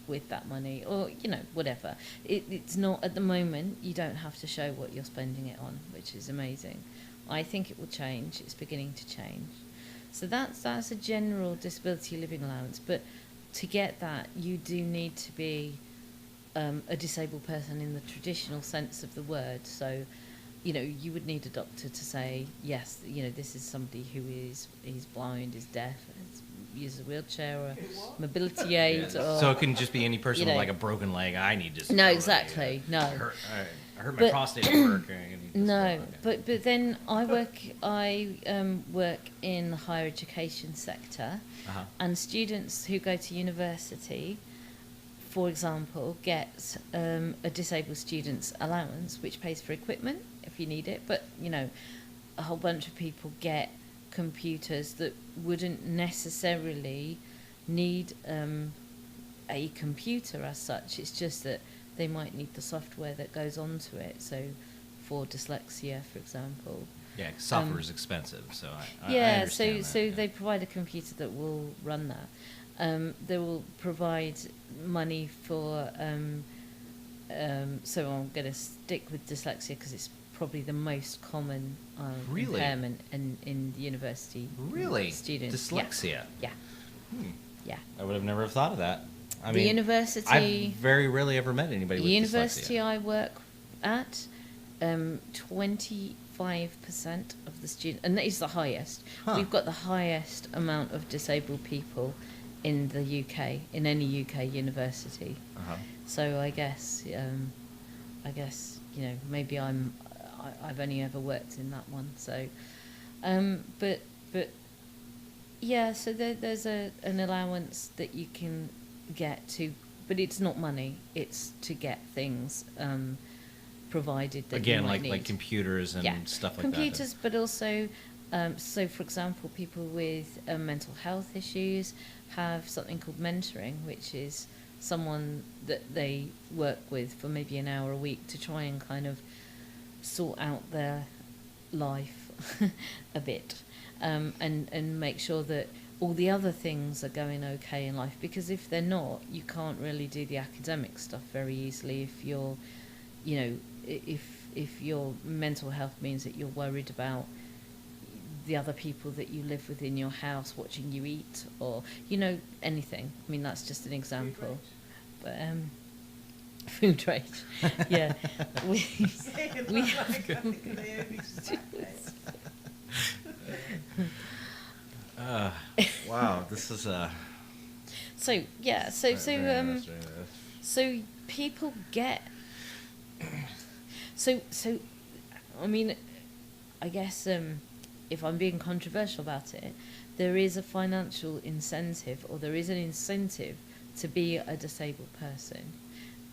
with that money, or whatever. It's not at the moment. You don't have to show what you're spending it on, which is amazing. I think it will change. It's beginning to change. So that's a general disability living allowance. But to get that, you do need to be a disabled person in the traditional sense of the word. So, you would need a doctor to say, yes, this is somebody who is blind, is deaf, uses a wheelchair or mobility aid. Or, So it can just be any person with know. like a broken leg. I need disability. No, exactly, no. I hurt my But- prostate at work. I need No, disability. but then I work in the higher education sector, Uh-huh. and students who go to university, for example, get a disabled student's allowance, which pays for equipment if you need it. But a whole bunch of people get computers that wouldn't necessarily need a computer as such. It's just that they might need the software that goes onto it. So for dyslexia, for example. Yeah, 'cause software is expensive, so I Yeah, understand so that. they provide a computer that will run that. They will provide money for. So I'm going to stick with dyslexia because it's probably the most common Really? impairment in the university Really? students. Dyslexia? Yeah. Hmm. Yeah. I would have never have thought of that. I The mean, university- I've very rarely ever met anybody The with university dyslexia. I work at, 25% of the students, and that is the highest. Huh. We've got the highest amount of disabled people in the UK, in any UK university. Uh-huh. So I guess, maybe I've only ever worked in that one. So, but yeah. So there's an allowance that you can get to, but it's not money. It's to get things provided that Again, you might need. like computers and stuff like computers, but also, so for example, people with mental health issues have something called mentoring, which is someone that they work with for maybe an hour a week to try and kind of sort out their life a bit, and make sure that all the other things are going okay in life, because if they're not, you can't really do the academic stuff very easily. If you're, you know, if your mental health means that you're worried about the other people that you live with in your house watching you eat, or, you know, anything. I mean, that's just an example. But food rage, yeah. we Wow, this is so yeah, so people get so I mean, I guess if I'm being controversial about it, there is a financial incentive, or there is an incentive to be a disabled person,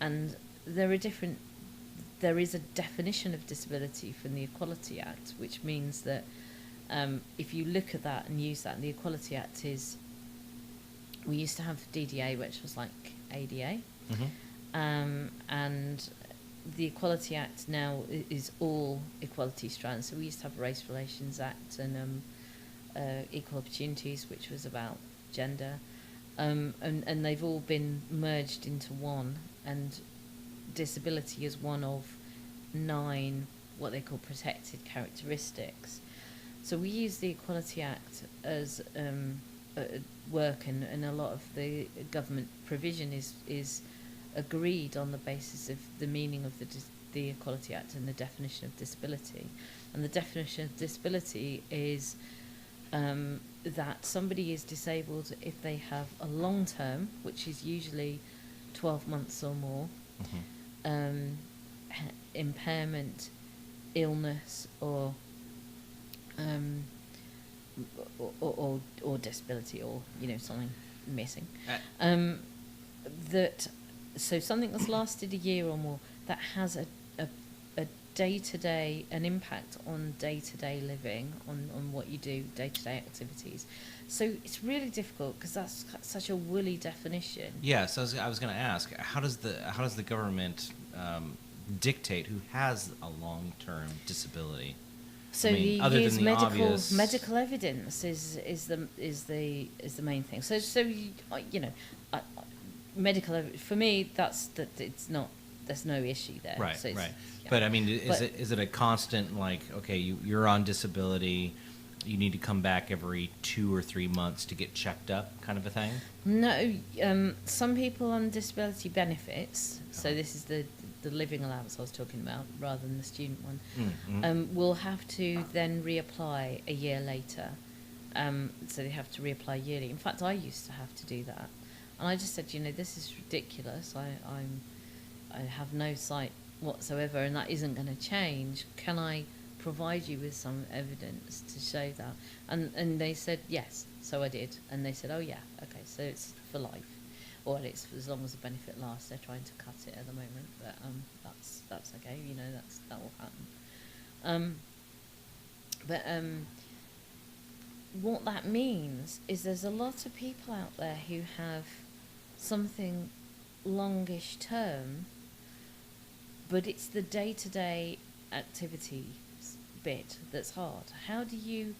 and there is a definition of disability from the Equality Act, which means that if you look at that and use that, and the Equality Act is, we used to have DDA, which was like ADA, and the Equality Act now is all equality strands. So we used to have a Race Relations Act and Equal Opportunities, which was about gender, and they've all been merged into one, and disability is one of 9 what they call protected characteristics. So we use the Equality Act as work, and a lot of the government provision is agreed on the basis of the meaning of the Equality Act and the definition of disability. And the definition of disability is that somebody is disabled if they have a long term, which is usually 12 months or more, impairment, illness, or disability, or, you know, something missing. So something that's lasted a year or more, that has a day-to-day, an impact on day-to-day living, on what you do, day-to-day activities. So it's really difficult, because that's such a woolly definition. Yeah, so I was going to ask, how does the government dictate who has a long-term disability? So I mean, you other use than the obvious... medical evidence is the main thing. So you know, medical for me, it's not, there's no issue there. Right, so right. Yeah. But I mean, is it a constant, like, okay, you're on disability, you need to come back every 2 or 3 months to get checked up, kind of a thing? No, some people on disability benefits, so this is the living allowance I was talking about, rather than the student one, will have to then reapply a year later. So they have to reapply yearly. In fact, I used to have to do that. And I just said, you know, this is ridiculous. I have no sight whatsoever, and that isn't going to change. Can I provide you with some evidence to show that? And they said yes. So I did. And they said, oh yeah, okay, so it's for life, or it's as long as the benefit lasts. They're trying to cut it at the moment, but that's okay. You know, that will happen. But what that means is there's a lot of people out there who have something longish term, but it's the day-to-day activity bit that's hard. How do you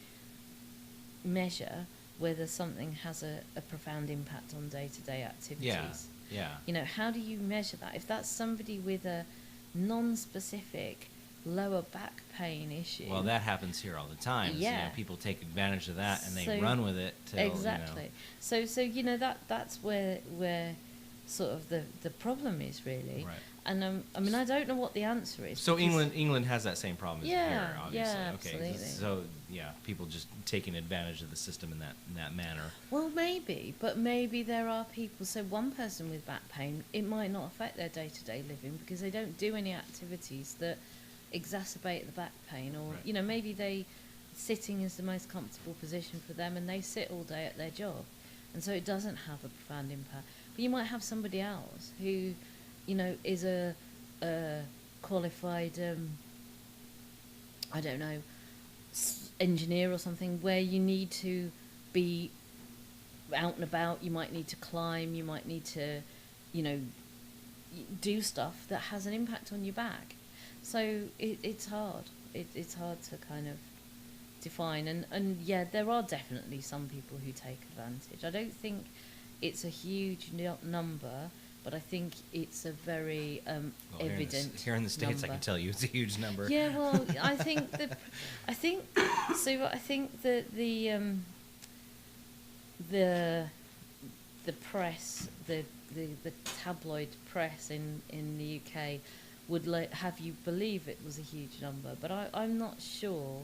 measure whether something has a profound impact on day-to-day activities? Yeah. You know, how do you measure that? If that's somebody with a non-specific lower back pain issue. Well, that happens here all the time. Yeah. You know, people take advantage of that and they So- run with it till, Exactly. you know. So you know, that's where sort of the problem is, really. Right. And I mean, I don't know what the answer is. So because- England has that same problem as Yeah, here, obviously. yeah, Okay. absolutely. So yeah, people just taking advantage of the system in that manner. Well, maybe, but maybe there are people. So one person with back pain, it might not affect their day-to-day living because they don't do any activities that exacerbate the back pain, or Right. you know, maybe sitting is the most comfortable position for them, and they sit all day at their job, and so it doesn't have a profound impact. But you might have somebody else who, you know, is a qualified, I don't know, engineer or something, where you need to be out and about. You might need to climb. You might need to, you know, do stuff that has an impact on your back. So it's hard. It's hard to kind of define. And yeah, there are definitely some people who take advantage. I don't think it's a huge number, but I think it's a very evident here in the States, number. I can tell you it's a huge number. Yeah, well, I think that the press, the tabloid press in the UK would have you believe it was a huge number, but I'm not sure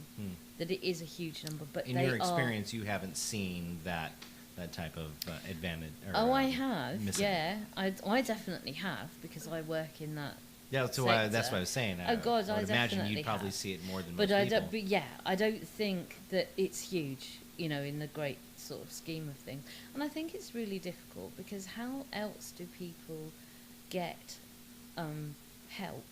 that it is a huge number. But in your experience, you haven't seen that type of advantage. Or, I have. missing. Yeah, I definitely have, because I work in that. Yeah, that's what I was saying. Oh God, I would imagine definitely you'd probably have. see it more than But most I people. don't. But yeah, I don't think that it's huge. In the great sort of scheme of things. And I think it's really difficult, because how else do people get help?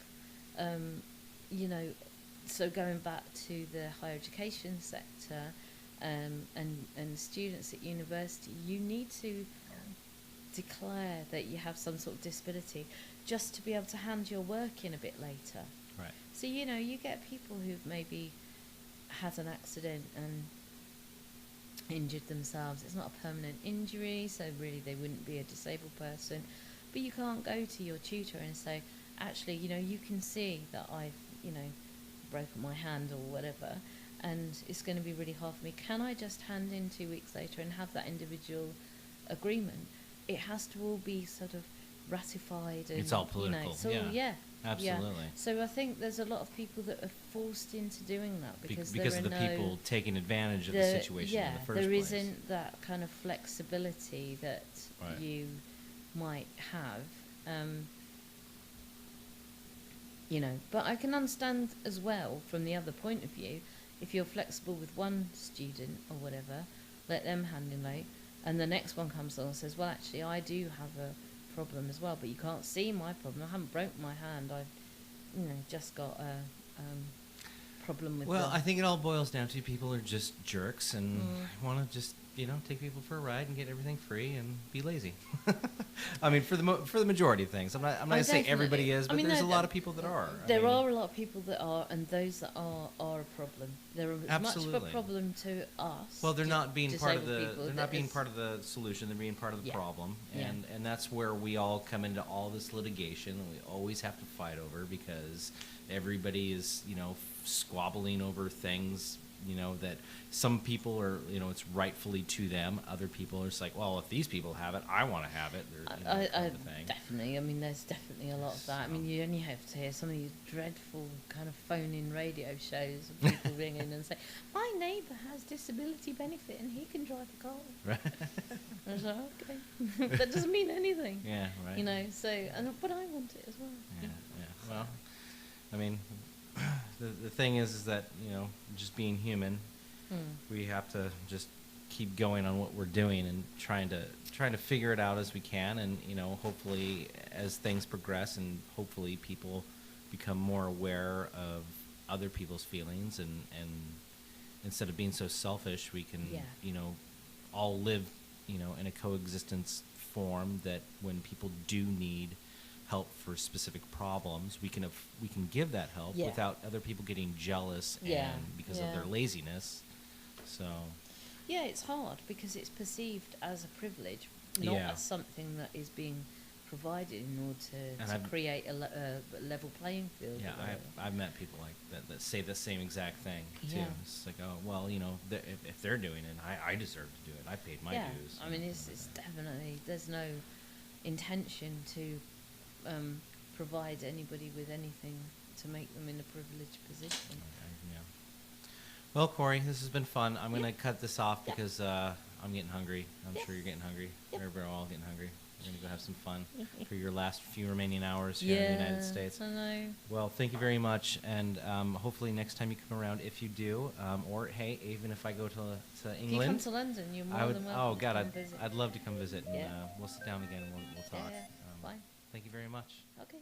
So going back to the higher education sector and students at university, you need to declare that you have some sort of disability just to be able to hand your work in a bit later. Right. So, you get people who've maybe had an accident and injured themselves. It's not a permanent injury, so really they wouldn't be a disabled person. But you can't go to your tutor and say, actually, you can see that I've, broken my hand or whatever, and it's going to be really hard for me. Can I just hand in 2 weeks later and have that individual agreement? It has to all be sort of ratified. And, it's all political. Yeah. Absolutely. Yeah. So I think there's a lot of people that are forced into doing that because of the people taking advantage of the situation in the first place. There isn't that kind of flexibility that Right. you might have. But I can understand as well from the other point of view, if you're flexible with one student or whatever, let them hand in late, and the next one comes along and says, well, actually, I do have a problem as well, but you can't see my problem. I haven't broken my hand. I've, just got a problem with. Well, I think it all boils down to people are just jerks and want to just take people for a ride and get everything free and be lazy. I mean, for the majority of things, I'm not going to say everybody is, but there's a lot of people that are. There are a lot of people that are, and those that are a problem. They're as much of a problem to us. Well, they're not being part of disabled people they're not being part of the solution. They're being part of the problem, and that's where we all come into all this litigation, and we always have to fight over because everybody is squabbling over things. That some people are, it's rightfully to them. Other people are just like, well, if these people have it, I want to have it. Definitely. I mean, there's definitely a lot of that. I mean, you only have to hear some of these dreadful kind of phone-in radio shows of people ring in and say, my neighbour has disability benefit and he can drive a car. Right. I was like, okay. That doesn't mean anything. Yeah, right. But I want it as well. Yeah. Well, I mean, the thing is that just being human, we have to just keep going on what we're doing and trying to figure it out as we can, and hopefully as things progress and hopefully people become more aware of other people's feelings, and instead of being so selfish, we can all live in a coexistence form, that when people do need help for specific problems, we can give that help without other people getting jealous and because of their laziness. So it's hard because it's perceived as a privilege, not as something that is being provided in order to create a level playing field. Yeah, I've met people like that say the same exact thing too. Yeah. It's like, oh well, if they're doing it, I deserve to do it. I paid my dues. I mean, it's definitely, there's no intention to provide anybody with anything to make them in a privileged position. Okay, yeah. Well, Corie, this has been fun. I'm going to cut this off because I'm getting hungry. I'm sure you're getting hungry. We're all getting hungry. We're going to go have some fun for your last few remaining hours here in the United States. I know. Well, thank you very much, and hopefully next time you come around, if you do, or hey, even if I go to England. If you come to London, you're more than welcome. Oh God, to come visit. I'd love to come visit, and we'll sit down again and we'll talk. Yeah, fine. Thank you very much. Okay.